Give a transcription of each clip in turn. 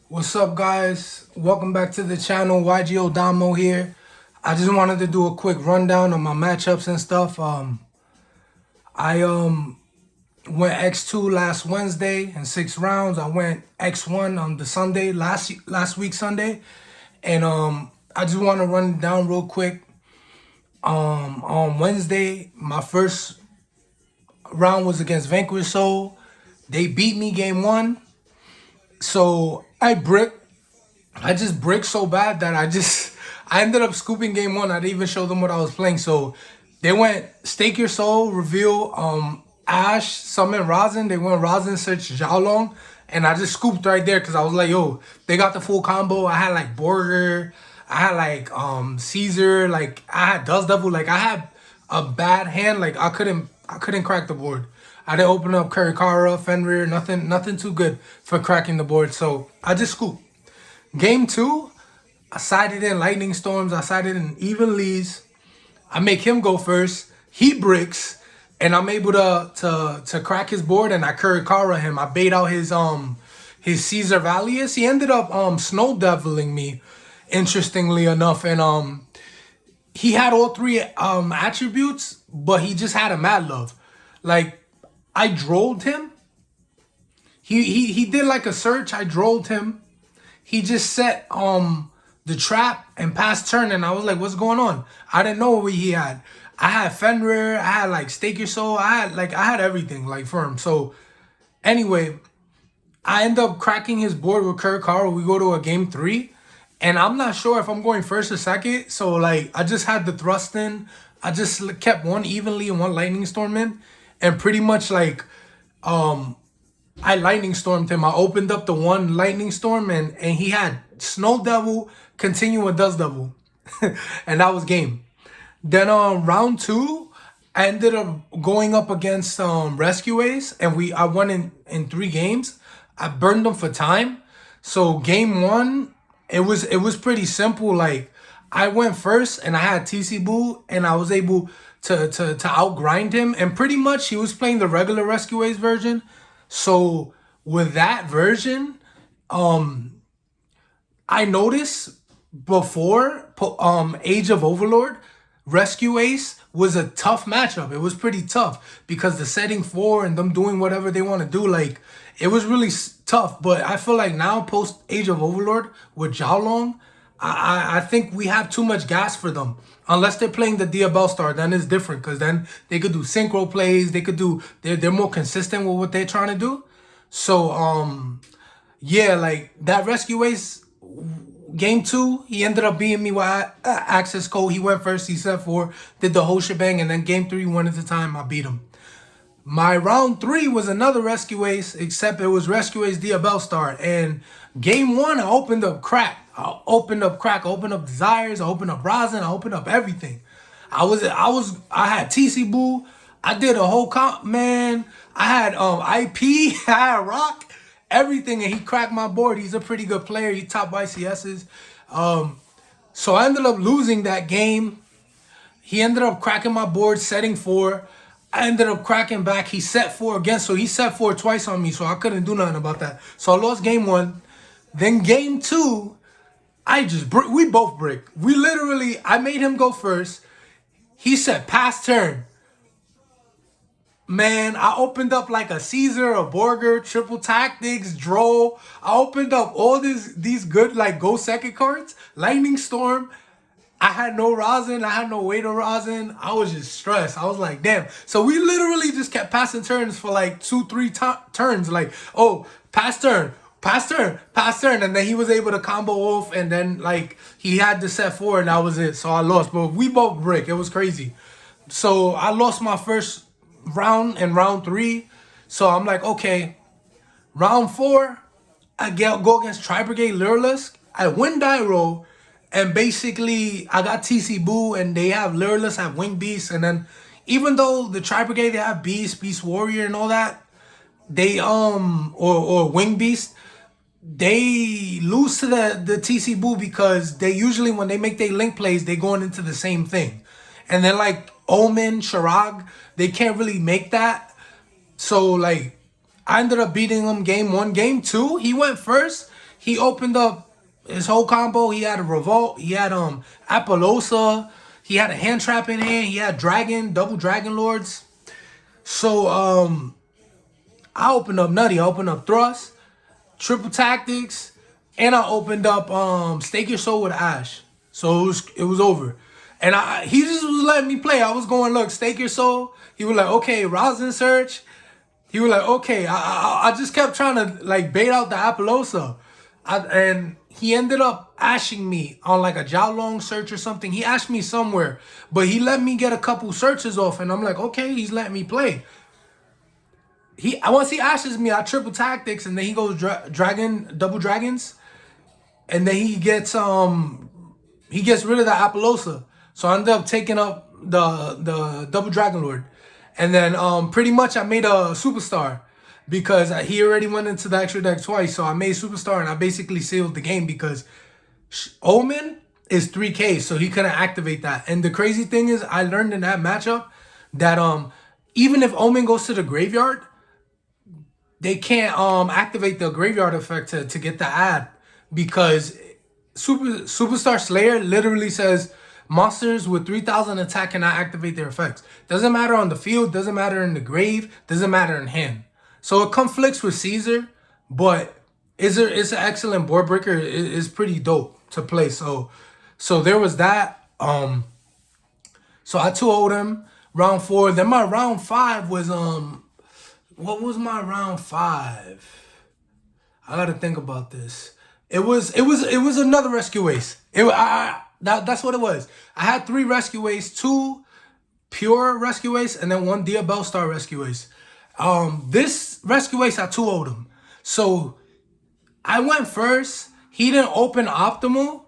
What's up, guys? Welcome back to the channel. YGO Damo here. I just wanted to do a quick rundown on my matchups and stuff. I went X2 last Wednesday in 6 rounds. I went X1 on the Sunday last week Sunday, and I just want to run it down real quick. On Wednesday, my first round was against Vanquish. So they beat me game 1. So I just bricked so bad that I ended up scooping game 1. I didn't even show them what I was playing. So they went Stake Your Soul, reveal Ash, summon Rosin. They went Rosin, search Xiaolong. And I just scooped right there because I was like, yo, they got the full combo. I had like Borger, I had like Caesar, like I had Dust Devil, like I had a bad hand. Like I couldn't crack the board. I didn't open up Kurikara, Fenrir, nothing too good for cracking the board. So I just scooped. Game 2, I sided in Lightning Storms. I sided in Evenlees. I make him go first. He bricks, and I'm able to crack his board, and I Kurikara him. I bait out his Caesar Valius. He ended up snow deviling me, interestingly enough, and he had all three attributes, but he just had a mad love. Like I drolled him. He did like a search. I drolled him. He just set the trap and passed turn, and I was like, what's going on? I didn't know what he had. I had Fenrir, I had like Stake Your Soul, I had everything like firm. So anyway, I end up cracking his board with Kurikara. We go to a game 3, and I'm not sure if I'm going first or second. So like I just had the thrust in. I just kept one evenly and one lightning storm in, and pretty much like I lightning stormed him. I opened up the one lightning storm, and he had Snow Devil continue with Dust Devil. And that was game. Then round 2, I ended up going up against Rescue Ace, and I won in 3 games. I burned them for time. So game 1, it was pretty simple. Like I went first and I had TC Boo, and I was able to outgrind him, and pretty much he was playing the regular Rescue Ace version. So with that version, I noticed before Age of Overlord, Rescue Ace was a tough matchup. It was pretty tough because the setting 4 and them doing whatever they want to do, like it was really tough. But I feel like now post Age of Overlord with Xiaolong, I think we have too much gas for them. Unless they're playing the Diabell Star, then it's different because then they could do synchro plays. They could do they're more consistent with what they're trying to do. So yeah, like that Rescue Ace game 2, he ended up beating me with access code. He went first, he set 4, did the whole shebang, and then game 3 1 at a time. I beat him. My round 3 was another Rescue Ace, except it was Rescue Ace Diabell Star. And game 1, I opened up crack. I opened up desires. I opened up rosin. I opened up everything. I had TC Boo. I did a whole comp, man. I had IP. I had Rock, everything, and he cracked my board. He's a pretty good player. He top YCSs. So I ended up losing that game. He ended up cracking my board, setting 4. I ended up cracking back. He set 4 again, so he set 4 twice on me, so I couldn't do nothing about that. So I lost game 1. Then game 2, we both brick. I made him go first. He said pass turn. Man, I opened up like a Caesar, a Borger, triple tactics, Droll. I opened up all these good like go second cards. Lightning Storm. I had no rosin. I had no weight of rosin. I was just stressed. I was like, damn. So we literally just kept passing turns for like 2-3 turns. Like, oh, pass turn, pass turn, pass turn. And then he was able to combo off. And then like he had to set 4, and that was it. So I lost. But we both brick. It was crazy. So I lost my first round in round 3. So I'm like, okay, round 4, I go against Tri Brigade Lureless. I win die roll. And basically, I got TC Boo, and they have Lureless, have Wing Beast, and then even though the Tri Brigade they have Beast Warrior, and all that, they or Wing Beast, they lose to the TC Boo because they usually when they make their link plays, they going into the same thing, and then like Omen, Sharag, they can't really make that. So like I ended up beating him game 1. Game 2, he went first. he opened up his whole combo. He had a revolt. He had Appaloosa. He had a hand trap in hand. He had double dragon lords. So I opened up Nutty. I opened up Thrust, Triple Tactics, and I opened up Stake Your Soul with Ash. So it was over. And he just was letting me play. I was going, look, Stake Your Soul. He was like, okay, Rosin Search. He was like, okay. I just kept trying to like bait out the Appaloosa. And he ended up ashing me on like a Jiaolong search or something. He ashed me somewhere, but he let me get a couple searches off, and I'm like, okay, he's letting me play. Once he ashes me, I triple tactics, and then he goes double dragons, and then he gets rid of the Appaloosa. So I ended up taking up the double dragon lord, and then pretty much I made a superstar. Because he already went into the extra deck twice. So I made Superstar and I basically sealed the game because Omen is 3K. So he couldn't activate that. And the crazy thing is I learned in that matchup that even if Omen goes to the graveyard, they can't activate the graveyard effect to get the ad. Because Superstar Slayer literally says monsters with 3,000 attack cannot activate their effects. Doesn't matter on the field. Doesn't matter in the grave. Doesn't matter in hand. So it conflicts with Caesar, but it's an excellent board breaker. It's pretty dope to play. So there was that. So I 2-0'd him round 4. Then my round 5 was what was my round 5? I gotta think about this. It was another rescue ace. That's what it was. I had 3 rescue ace, 2 pure rescue ace, and then 1 Diabell Star rescue ace. This rescue ace, I 2-0'd him. So I went first. He didn't open optimal.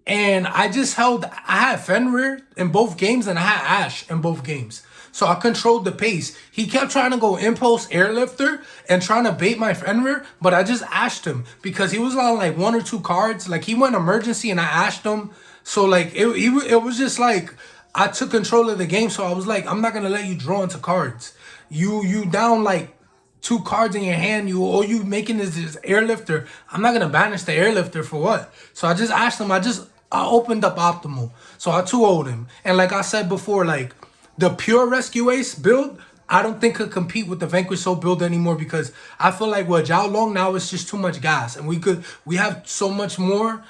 And I had Fenrir in both games and I had Ash in both games. So I controlled the pace. He kept trying to go impulse airlifter and trying to bait my Fenrir, but I just ashed him because he was on like 1 or 2 cards. Like he went emergency and I ashed him. So like it was just like I took control of the game. So I was like, I'm not gonna let you draw into cards. You down like 2 cards in your hand, you making this airlifter. I'm not gonna banish the airlifter for what? So I just asked him, I opened up optimal. So I 2-0'd him. And like I said before, like the pure rescue ace build, I don't think could compete with the Vanquish Soul build anymore because I feel like with Jiaolong now it's just too much gas. And we have so much more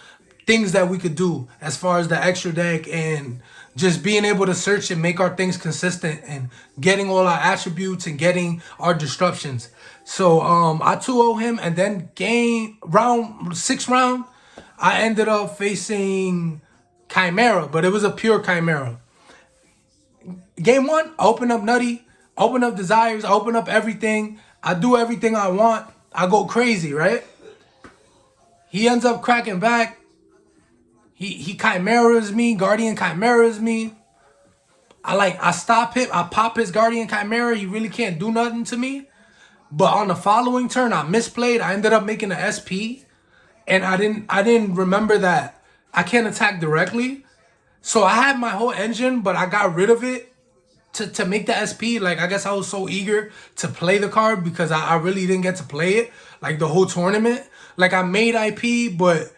things that we could do as far as the extra deck and just being able to search and make our things consistent and getting all our attributes and getting our disruptions. So I 2-0 him, and then sixth round, I ended up facing Chimera, but it was a pure Chimera. Game 1, I open up Nutty, open up Desires, I open up everything. I do everything I want. I go crazy, right? He ends up cracking back. He Chimeras me, Guardian Chimeras me. I stop him, I pop his Guardian Chimera, he really can't do nothing to me. But on the following turn, I misplayed. I ended up making an SP. And I didn't remember that I can't attack directly. So I had my whole engine, but I got rid of it to make the SP. Like I guess I was so eager to play the card because I really didn't get to play it like the whole tournament. Like I made IP, but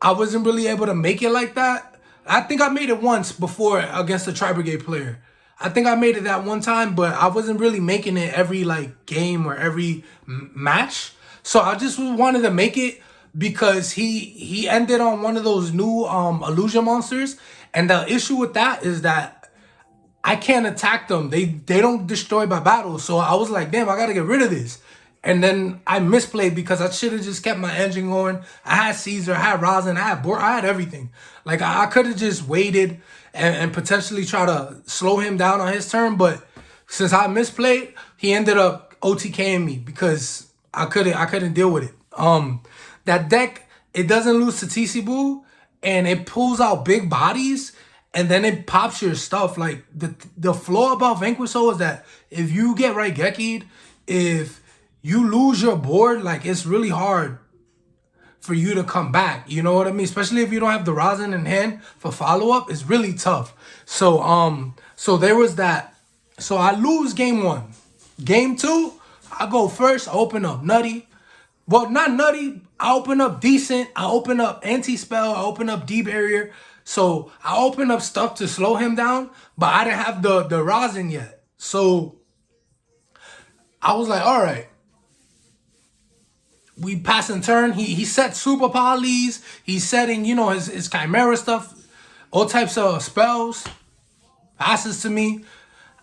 I wasn't really able to make it like that. I think I made it once before against the Tri-Brigade player. I think I made it that one time, but I wasn't really making it every like game or every match. So I just wanted to make it because he ended on one of those new illusion monsters. And the issue with that is that I can't attack them. They don't destroy by battle. So I was like, damn, I got to get rid of this. And then I misplayed because I should have just kept my engine going. I had Caesar, I had Rosin, I had everything. Like I could have just waited and potentially try to slow him down on his turn. But since I misplayed, he ended up OTKing me because I couldn't deal with it. That deck, it doesn't lose to TC Boo and it pulls out big bodies and then it pops your stuff. Like the flaw about Vanquish Soul is that if you get right Geki'd, if you lose your board, like it's really hard for you to come back. You know what I mean? Especially if you don't have the Rosin in hand for follow-up, it's really tough. So so there was that. So I lose game 1. Game 2, I go first, I open up Nutty. Well, not nutty. I open up decent. I open up anti-spell. I open up D-barrier. So I open up stuff to slow him down, but I didn't have the rosin yet. So I was like, all right. We pass and turn. He set super polys. He's setting, his chimera stuff, all types of spells, passes to me.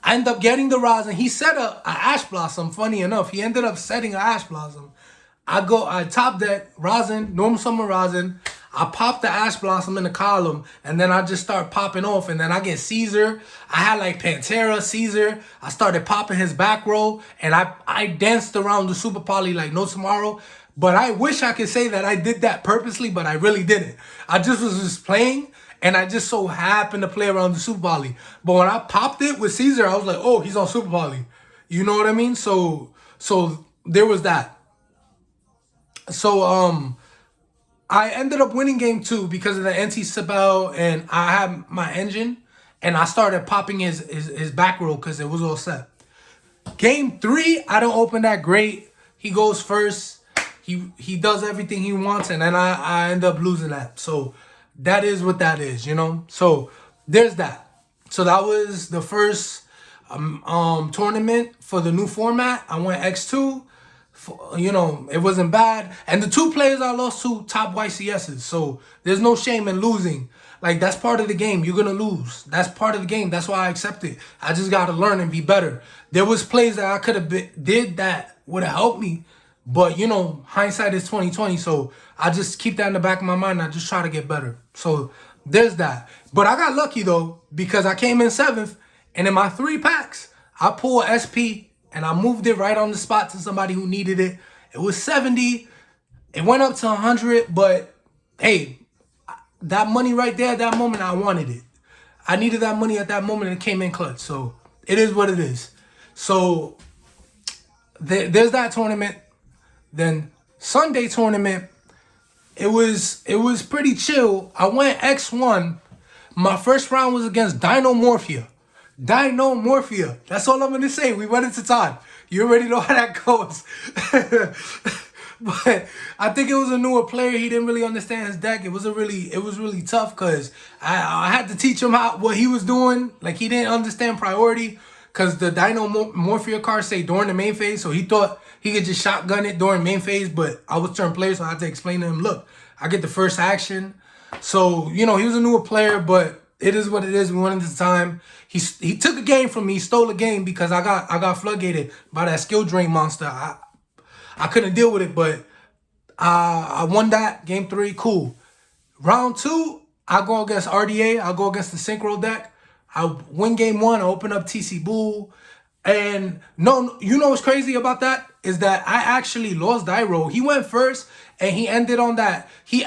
I end up getting the rosin. He set a ash blossom. Funny enough, he ended up setting an ash blossom. I top deck rosin, normal summon rosin. I pop the ash blossom in the column, and then I just start popping off. And then I get Caesar. I had like Pantera, Caesar. I started popping his back row, and I danced around the super poly like no tomorrow. But I wish I could say that I did that purposely, but I really didn't. I just was just playing, and I just so happened to play around the super poly. But when I popped it with Caesar, I was like, oh, he's on super poly. You know what I mean? So there was that. So I ended up winning game 2 because of the anti-spell, and I had my engine, and I started popping his back row because it was all set. Game 3, I don't open that great. He goes first. He does everything he wants, and then I end up losing that. So that is what that is, So there's that. So that was the first tournament for the new format. I went X2. It wasn't bad. And the 2 players I lost to, top YCSs. So there's no shame in losing. Like, that's part of the game. You're going to lose. That's part of the game. That's why I accept it. I just got to learn and be better. There was plays that I could have did that would have helped me. But, hindsight is 2020. So I just keep that in the back of my mind. I just try to get better. So there's that. But I got lucky, though, because I came in 7th. And in my 3 packs, I pulled SP. And I moved it right on the spot to somebody who needed it. It was 70. It went up to 100. But, hey, that money right there at that moment, I wanted it. I needed that money at that moment, and it came in clutch. So it is what it is. So there's that tournament. Then Sunday tournament, it was pretty chill. I went X1. My first round was against Dinomorphia. That's all I'm going to say. We went into time. You already know how that goes. But I think it was a newer player. He didn't really understand his deck. It was really tough because I had to teach him what he was doing. Like, he didn't understand priority because the Dinomorphia cards say during the main phase. So he thought he could just shotgun it during main phase. But I was turn player, so I had to explain to him, look, I get the first action. So, he was a newer player, but it is what it is. We went into time. He took a game from me. He stole a game because I got floodgated by that skill drain monster. I couldn't deal with it, but I won that. Game 3, cool. Round 2, I go against RDA. I go against the Synchro deck. I win game 1. I open up TC Bull. And no, what's crazy about that is that I actually lost Dyro. He went first, and he ended on that. He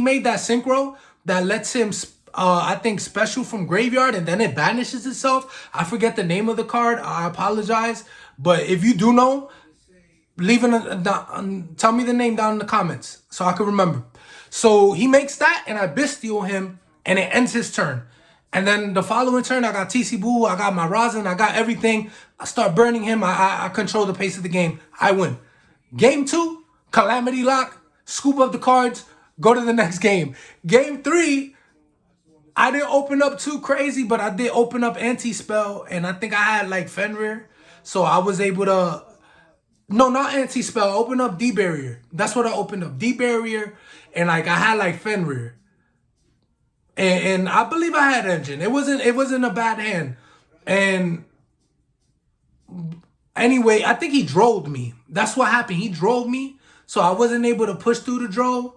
made that Synchro that lets him I think special from graveyard, and then it banishes itself. I forget the name of the card. I apologize. But if you do know, tell me the name down in the comments so I can remember. So he makes that, and I bestial him, and it ends his turn. And then the following turn, I got TC Boo, I got my rosin, I got everything. I start burning him. I control the pace of the game. I win. Game 2, Calamity Lock, scoop up the cards, go to the next game. Game 3, I didn't open up too crazy, but I did open up anti-spell, and I think I had like Fenrir. So I was able to, no, not anti-spell, I opened up D-barrier. That's what I opened up, D-barrier, and like I had like Fenrir. And I believe I had engine. It wasn't a bad hand. And anyway, I think he drove me. That's what happened. He drove me, so I wasn't able to push through the drove.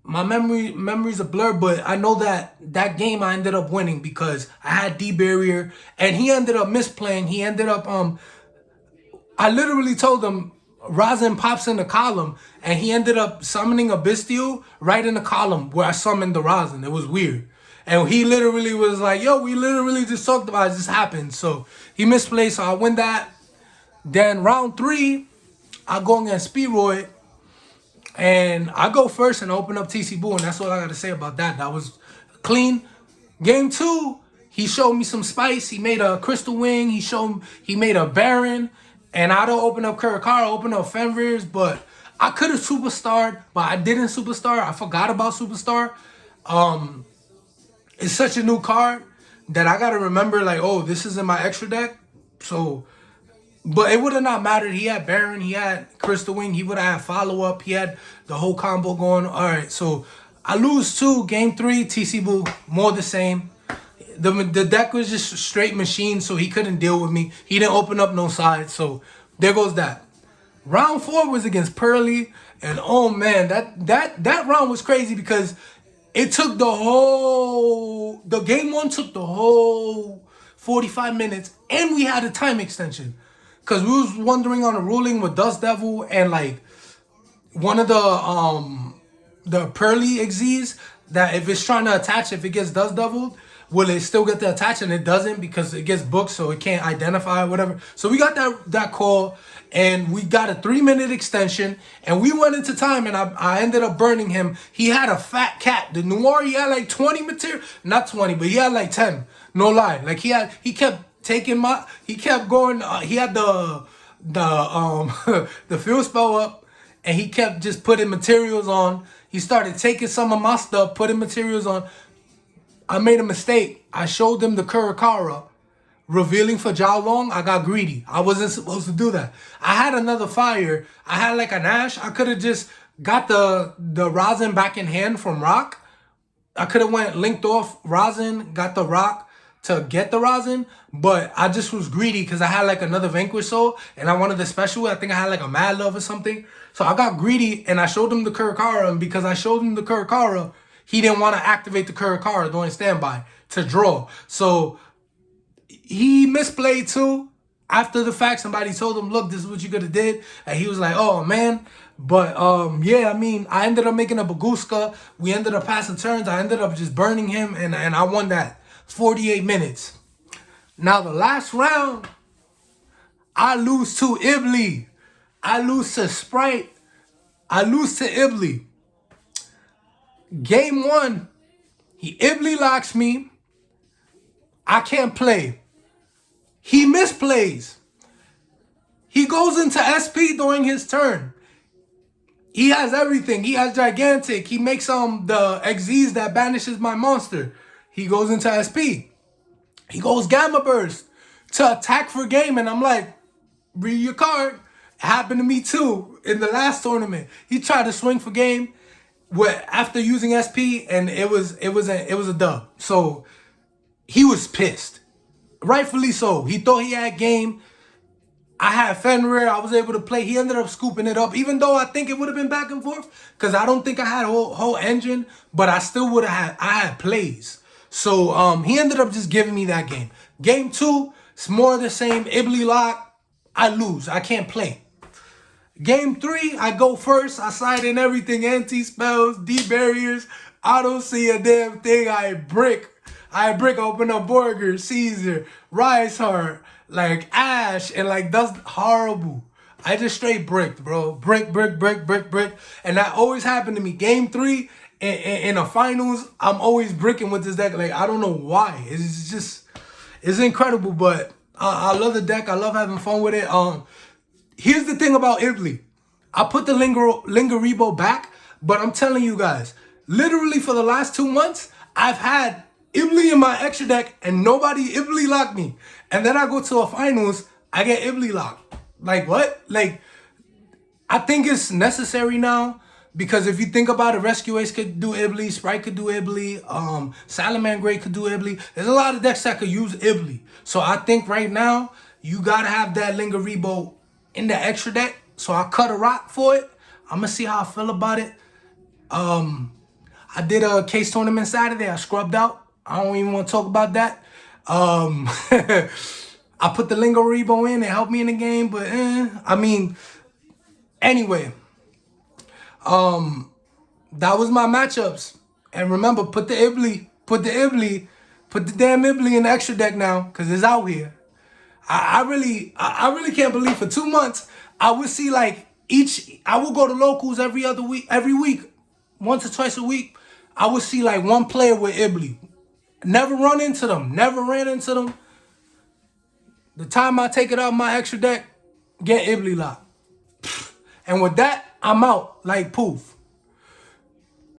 My memory's a blur, but I know that game I ended up winning because I had D-barrier, and he ended up misplaying. He ended up I literally told him rosin pops in the column, and he ended up summoning a bestial right in the column where I summoned the rosin. It was weird. And he literally was like, yo, we literally just talked about it. This happened. So he misplayed, so I win that. Then round 3, I go against Speedroid. And I go first and open up TC Boo, and that's all I got to say about that. That was clean. Game 2, he showed me some spice. He made a Crystal Wing. He made a Baron. And I don't open up Kurakara, open up Fenrir's, but I could have superstarred, but I didn't superstar. I forgot about superstar. It's such a new card that I gotta remember, like, oh, this is in my extra deck. So, but it would have not mattered. He had Baron, he had Crystal Wing, he would have had follow up, he had the whole combo going. All right, so I lose 2, game 3, TC Boo, more the same. The deck was just straight machine, so he couldn't deal with me. He didn't open up no sides, so there goes that. Round 4 was against Pearly, and oh man, that round was crazy because it took the game 1 took the whole 45 minutes, and we had a time extension. Cause we was wondering on the ruling with Dust Devil and like one of the Pearly Xyz that if it's trying to attach, if it gets Dust Devil, will it still get the attach? And it doesn't because it gets booked, so it can't identify or whatever. So we got that call, and we got a 3-minute extension, and we went into time, and I ended up burning him. He had a fat cat. The Noir, he had like 20 material, not 20, but he had like 10. No lie, like he kept taking he kept going. He had the the field spell up, and he kept just putting materials on. He started taking some of my stuff, putting materials on. I made a mistake. I showed them the Kurakara, revealing for Jiao Long. I got greedy. I wasn't supposed to do that. I had another fire. I had like an Ash. I could have just got the Rosin back in hand from Rock. I could have went linked off Rosin, got the Rock to get the Rosin, but I just was greedy because I had like another Vanquish Soul, and I wanted the special. I think I had like a Mad Love or something. So I got greedy, and I showed him the Kurakara, and because I showed him the Kurakara, he didn't want to activate the Kurakara during standby to draw. So he misplayed too. After the fact, somebody told him, look, this is what you could have did. And he was like, oh, man. But, yeah, I mean, I ended up making a Baguska. We ended up passing turns. I ended up just burning him, and I won that 48 minutes. Now, the last round, I lose to Iblee. I lose to Sprite. I lose to Iblee. Game 1, he Iblee locks me. I can't play. He misplays. He goes into SP during his turn. He has everything. He has Gigantic. He makes the Xyz that banishes my monster. He goes into SP. He goes Gamma Burst to attack for game, and I'm like, read your card. It happened to me too in the last tournament. He tried to swing for game after using SP, and it was a dub. So he was pissed, rightfully so. He thought he had game. I had Fenrir. I was able to play. He ended up scooping it up, even though I think it would have been back and forth because I don't think I had a whole engine, but I still would have had. I had plays. So he ended up just giving me that game. Game 2, it's more of the same. Iblee lock. I lose. I can't play. Game 3, I go first. I side in everything. Anti-spells, D-barriers. I don't see a damn thing. I brick. Open up Burger, Caesar, Rice Heart, like Ash, and like that's horrible. I just straight bricked, bro. Brick. And that always happened to me. Game 3, in the finals, I'm always bricking with this deck. Like, I don't know why. It's incredible, but I love the deck. I love having fun with it. Here's the thing about Iblee. I put the Linguriboh back, but I'm telling you guys, literally for the last 2 months, I've had Iblee in my extra deck, and nobody Iblee locked me. And then I go to a finals, I get Iblee locked. Like, what? Like, I think it's necessary now, because if you think about it, Rescue Ace could do Iblee, Sprite could do Iblee, Salamangreat could do Iblee. There's a lot of decks that could use Iblee. So I think right now, you gotta have that Linguriboh in the extra deck. So I cut a rock for it. I'm gonna see how I feel about it. I did a case tournament Saturday. I scrubbed out. I don't even want to talk about that. I put the Linguriboh in. It helped me in the game, but I mean, anyway, that was my matchups. And remember, put the damn Iblee in the extra deck now, because it's out here. I really can't believe for 2 months, I would see like I would go to locals every week, once or twice a week. I would see like one player with Iblee. Never ran into them. The time I take it out of my extra deck, get Iblee locked. And with that, I'm out like poof.